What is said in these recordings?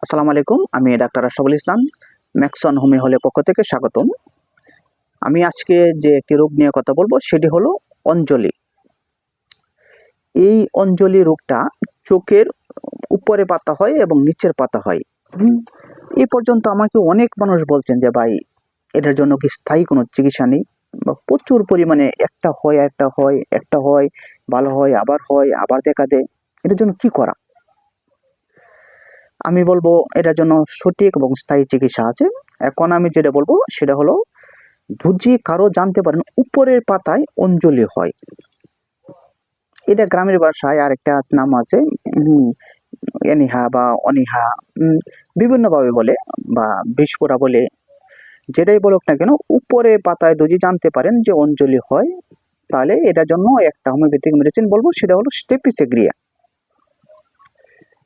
আসসালামু আলাইকুম। আমি doctor Ashraful Islam. Maxon homeo হলের পক্ষ থেকে স্বাগতম। আমি আজকে যে একটি রোগ নিয়ে কথা বলব সেটি হলো অঞ্জলি। এই অঞ্জলি রোগটা চোখের উপরে পাতা হয় এবং নিচের পাতা হয়। এ পর্যন্ত আমাকে অনেক মানুষ বলছেন যে ভাই এটার জন্য কি স্থায়ী কোনো চিকিৎসা নেই? বা প্রচুর পরিমাণে একটা হয়, একটা হয়, একটা হয়, ভালো হয়, আবার দেখা দেয়। এটার জন্য কি করা? আমি বলব এটার জন্য সঠিক এবং স্থায়ী চিকিৎসা আছে। এখন আমি যেটা বলব সেটা হলো যদি কারো জানতে পারেন উপরের পাতায় অঞ্জলি হয়, এটা গ্রামের ভাষায় আরেকটা নাম আছে, এনিহা বা অনীহা, বিভিন্নভাবে বলে বা বিষফোঁড়া বলে, যেটাই বলুক না কেন উপরের পাতায় যদি জানতে পারেন যে অঞ্জলি হয়, তাহলে এটার জন্য একটা হোমিওপ্যাথিক মেডিসিন বলবো, সেটা হলো স্টেপিসিগ্রিয়া।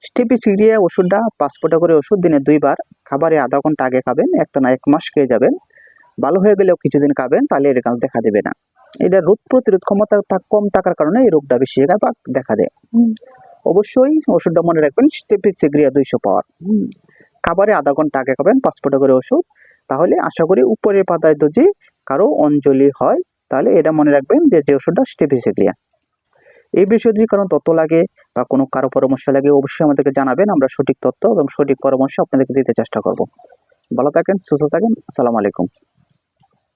স্টেপিসিগ্রিয়া ওষুধটা 5 ফোঁটা করে ওষুধ দিনে 2 বার, খাবারে আধা ঘন্টা আগে খাবেন, একটানা 1 মাস খেয়ে যাবেন। ভালো হয়ে গেলেও কিছুদিন খাবেন, তাহলে এটা দেখা দেবে না। এটা রোগ প্রতিরোধ ক্ষমতা কম থাকার কারণে এই রোগটা বেশি দেখা দেয়। অবশ্যই ওষুধটা মনে রাখবেন, স্টেপিসিগ্রিয়া 200 পাওয়ার। খাবারে আধা ঘন্টা আগে খাবেন, 5 ফোঁটা করে ওষুধ। তাহলে আশা করি উপরের পাতায় যদি কারো অঞ্জলি হয়, তাহলে এটা মনে রাখবেন যে ওষুধটা স্টেপিসিগ্রিয়া। এই বিষয়ে যদি কারো তথ্য লাগে বা কোনো কারো পরামর্শ লাগে, অবশ্যই আমাদেরকে জানাবেন। আমরা সঠিক তথ্য এবং সঠিক পরামর্শ আপনাদেরকে দিতে চেষ্টা করব। ভালো থাকেন, সুস্থ থাকেন। আসসালামু আলাইকুম।